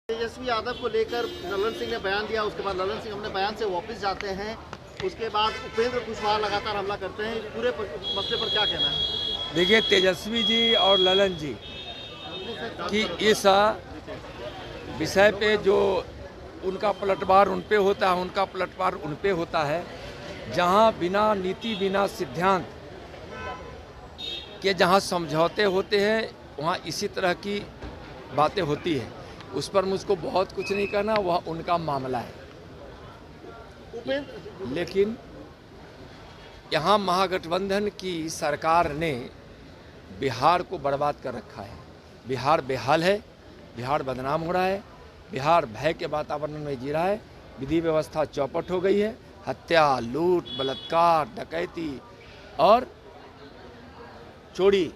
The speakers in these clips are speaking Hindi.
तेजस्वी यादव को लेकर ललन सिंह ने बयान दिया, उसके बाद ललन सिंह अपने बयान से वापस जाते हैं। उसके बाद उपेंद्र कुशवाहा लगातार हमला करते हैं। पूरे मसले पर क्या कहना है? देखिए, तेजस्वी जी और ललन जी की इस विषय पे जो उनका पलटवार उन पे होता है, उनका पलटवार उन पे होता है। जहां बिना नीति, बिना सिद्धांत के जहां समझौते होते हैं, वहां इसी तरह की बातें होती है। उस पर मुझको बहुत कुछ नहीं कहना, वह उनका मामला है। लेकिन यहाँ महागठबंधन की सरकार ने बिहार को बर्बाद कर रखा है। बिहार बेहाल है, बिहार बदनाम हो रहा है, बिहार भय के वातावरण में जी रहा है। विधि व्यवस्था चौपट हो गई है। हत्या, लूट, बलात्कार, डकैती और चोरी,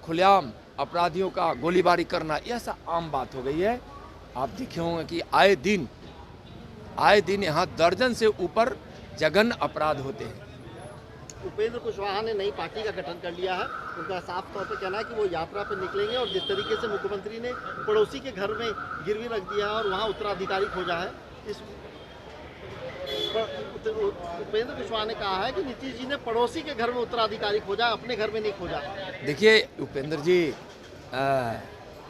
खुलेआम अपराधियों का गोलीबारी करना, यह सब आम बात हो गई है। आप देखे होंगे कि आए दिन यहाँ दर्जन से ऊपर जघन्य अपराध होते हैं। उपेंद्र कुशवाहा ने नई पार्टी का गठन कर लिया है। उनका साफ तौर पर कहना है कि वो यात्रा पर निकलेंगे और जिस तरीके से मुख्यमंत्री ने पड़ोसी के घर में गिरवी रख दिया है और वहाँ उत्तराधिकारी खोजा है, इस उपेंद्र कुशवाहा ने कहा है कि नीतीश जी ने पड़ोसी के घर में उत्तराधिकारी खोजा, अपने घर में नहीं खोजा। देखिए, उपेंद्र जी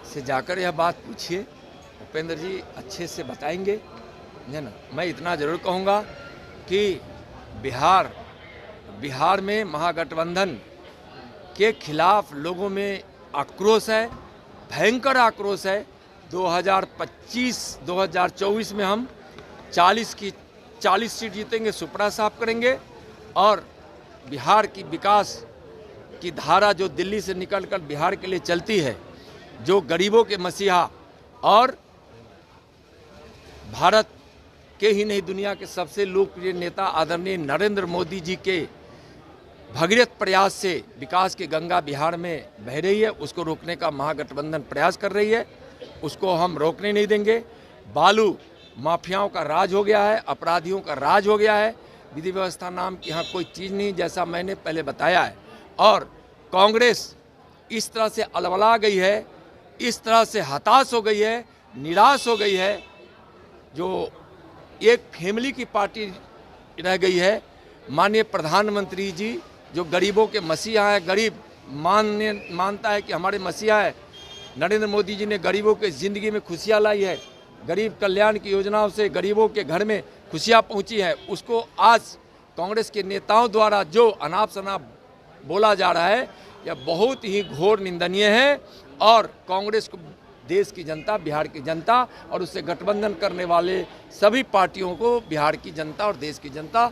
से जाकर यह बात पूछिए, उपेंद्र जी अच्छे से बताएंगे, है ना। मैं इतना जरूर कहूँगा कि बिहार में महागठबंधन के खिलाफ लोगों में आक्रोश है, भयंकर आक्रोश है। 2025-2024 में हम 40 सीट जीतेंगे, सुपड़ा साफ करेंगे और बिहार की विकास की धारा जो दिल्ली से निकलकर बिहार के लिए चलती है, जो गरीबों के मसीहा और भारत के ही नहीं दुनिया के सबसे लोकप्रिय नेता आदरणीय नरेंद्र मोदी जी के भगीरथ प्रयास से विकास की गंगा बिहार में बह रही है, उसको रोकने का महागठबंधन प्रयास कर रही है। उसको हम रोकने नहीं देंगे। बालू माफियाओं का राज हो गया है, अपराधियों का राज हो गया है। विधि व्यवस्था नाम की यहाँ कोई चीज़ नहीं, जैसा मैंने पहले बताया है। और कांग्रेस इस तरह से अलवला गई है, इस तरह से हताश हो गई है, निराश हो गई है, जो एक फैमिली की पार्टी रह गई है। माननीय प्रधानमंत्री जी जो गरीबों के मसीहा हैं, गरीब मानता है कि हमारे मसीहा है। नरेंद्र मोदी जी ने गरीबों के ज़िंदगी में खुशियाँ लाई है, गरीब कल्याण की योजनाओं से गरीबों के घर में खुशियाँ पहुँची है। उसको आज कांग्रेस के नेताओं द्वारा जो अनाप शनाप बोला जा रहा है, यह बहुत ही घोर निंदनीय है। और कांग्रेस को देश की जनता, बिहार की जनता और उससे गठबंधन करने वाले सभी पार्टियों को बिहार की जनता और देश की जनता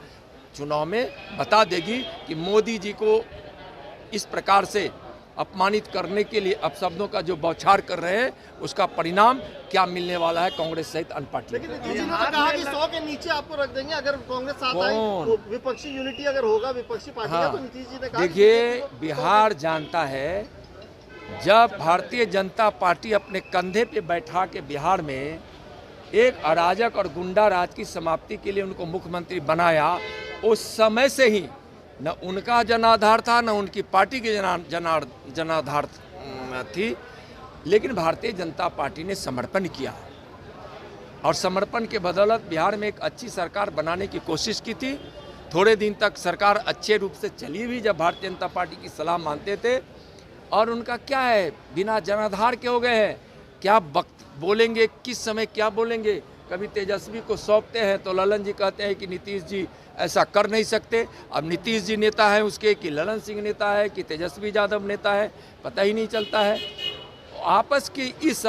चुनाव में बता देगी कि मोदी जी को इस प्रकार से अपमानित करने के लिए अपशब्दों का जो बौछार कर रहे हैं, उसका परिणाम क्या मिलने वाला है कांग्रेस सहित अन्य पार्टियों। लेकिन नीतीश जी ने तो कहा कि 100 के नीचे आपको रख देंगे अगर कांग्रेस साथ आई, तो विपक्षी यूनिटी अगर होगा विपक्षी पार्टी का, तो नीतीश जी ने कहा। देखिए, बिहार जानता है, जब भारतीय जनता पार्टी अपने कंधे पे बैठा के बिहार में एक अराजक और गुंडा राज की समाप्ति के लिए उनको मुख्यमंत्री बनाया, उस समय से ही न उनका जनाधार था, न उनकी पार्टी की जनाधार थी। लेकिन भारतीय जनता पार्टी ने समर्पण किया और समर्पण के बदौलत बिहार में एक अच्छी सरकार बनाने की कोशिश की थी। थोड़े दिन तक सरकार अच्छे रूप से चली भी, जब भारतीय जनता पार्टी की सलाह मानते थे। और उनका क्या है, बिना जनाधार के हो गए हैं। क्या वक्त बोलेंगे, किस समय क्या बोलेंगे। कभी तेजस्वी को सौंपते हैं तो ललन जी कहते हैं कि नीतीश जी ऐसा कर नहीं सकते। अब नीतीश जी नेता है उसके, कि ललन सिंह नेता है, कि तेजस्वी यादव नेता है, पता ही नहीं चलता है। आपस की इस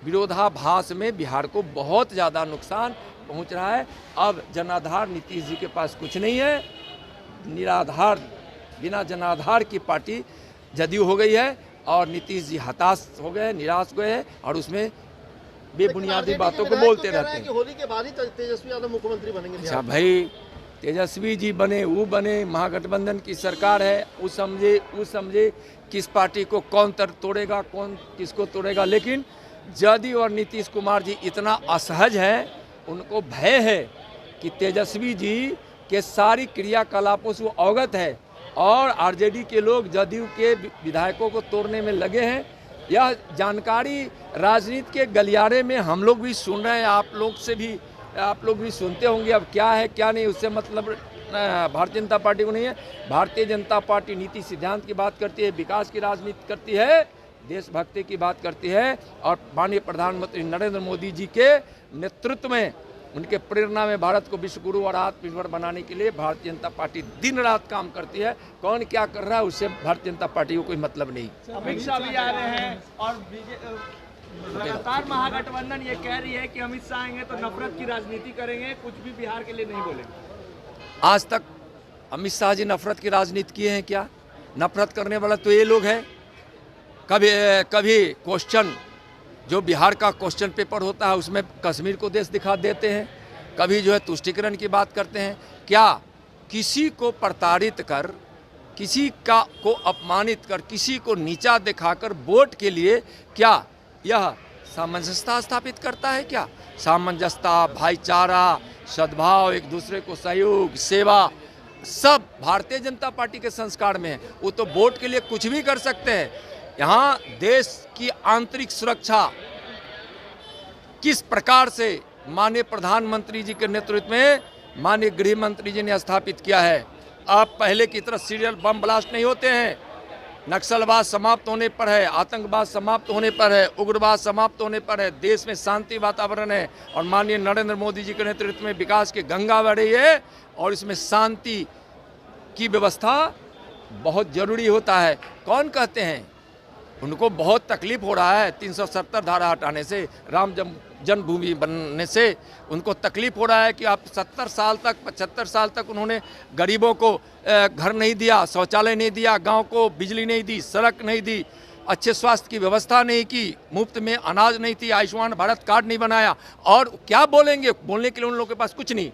विरोधाभास में बिहार को बहुत ज़्यादा नुकसान पहुंच रहा है। अब जनाधार नीतीश जी के पास कुछ नहीं है। निराधार, बिना जनाधार की पार्टी जदयू हो गई है और नीतीश जी हताश हो गए, निराश हुए हैं और उसमें बेबुनियादी बातों को बोलते रहते हैं। होली के बाद ही तेजस्वी यादव मुख्यमंत्री बनेंगे। अच्छा भाई, तेजस्वी जी बने, वो बने, महागठबंधन की सरकार है, वो समझे किस पार्टी को कौन तोड़ेगा, कौन किसको तोड़ेगा। लेकिन जदयू और नीतीश कुमार जी इतना असहज हैं, उनको भय है कि तेजस्वी जी के सारी क्रियाकलापों से वो अवगत है और आरजेडी के लोग जदयू के विधायकों को तोड़ने में लगे हैं। यह जानकारी राजनीति के गलियारे में हम लोग भी सुन रहे हैं, आप लोग भी सुनते होंगे। अब क्या है क्या नहीं, उससे मतलब भारतीय जनता पार्टी को नहीं है। भारतीय जनता पार्टी नीति सिद्धांत की बात करती है, विकास की राजनीति करती है, देशभक्ति की बात करती है, और माननीय प्रधानमंत्री नरेंद्र मोदी जी के नेतृत्व में, उनके प्रेरणा में भारत को विश्व गुरु और आत्मनिर्भर बनाने के लिए भारतीय जनता पार्टी दिन रात काम करती है। कौन क्या कर रहा है उससे भारतीय जनता पार्टी को कोई मतलब नहीं। अमित शाह भी आ रहे हैं और लगातार महागठबंधन ये कह रही है कि अमित शाह आएंगे तो नफरत की राजनीति करेंगे, कुछ भी बिहार के लिए नहीं बोलेंगे। आज तक अमित शाह जी नफरत की राजनीति किए हैं क्या? नफरत करने वाला तो ये लोग हैं। कभी क्वेश्चन, जो बिहार का क्वेश्चन पेपर होता है उसमें कश्मीर को देश दिखा देते हैं, कभी जो है तुष्टीकरण की बात करते हैं। क्या किसी को प्रताड़ित कर, किसी को अपमानित कर, किसी को नीचा दिखाकर वोट के लिए क्या यह सामंजस्यता स्थापित करता है? क्या सामंजस्यता, भाईचारा, सद्भाव, एक दूसरे को सहयोग, सेवा, सब भारतीय जनता पार्टी के संस्कार में है। वो तो वोट के लिए कुछ भी कर सकते हैं। यहाँ देश की आंतरिक सुरक्षा किस प्रकार से माननीय प्रधानमंत्री जी के नेतृत्व में माननीय गृह मंत्री जी ने स्थापित किया है। अब पहले की तरह सीरियल बम ब्लास्ट नहीं होते हैं। नक्सलवाद समाप्त होने पर है, आतंकवाद समाप्त होने पर है, उग्रवाद समाप्त होने पर है, देश में शांति वातावरण है, और माननीय नरेंद्र मोदी जी के नेतृत्व में विकास की गंगा बह रही है, और इसमें शांति की व्यवस्था बहुत जरूरी होता है। कौन कहते हैं? उनको बहुत तकलीफ हो रहा है 370 धारा हटाने से, राम जन्मभूमि बनने से उनको तकलीफ हो रहा है कि आप 70 साल तक, 75 साल तक उन्होंने गरीबों को घर नहीं दिया, शौचालय नहीं दिया, गांव को बिजली नहीं दी, सड़क नहीं दी, अच्छे स्वास्थ्य की व्यवस्था नहीं की, मुफ्त में अनाज नहीं थी, आयुष्मान भारत कार्ड नहीं बनाया, और क्या बोलेंगे? बोलने के लिए उन लोगों के पास कुछ नहीं।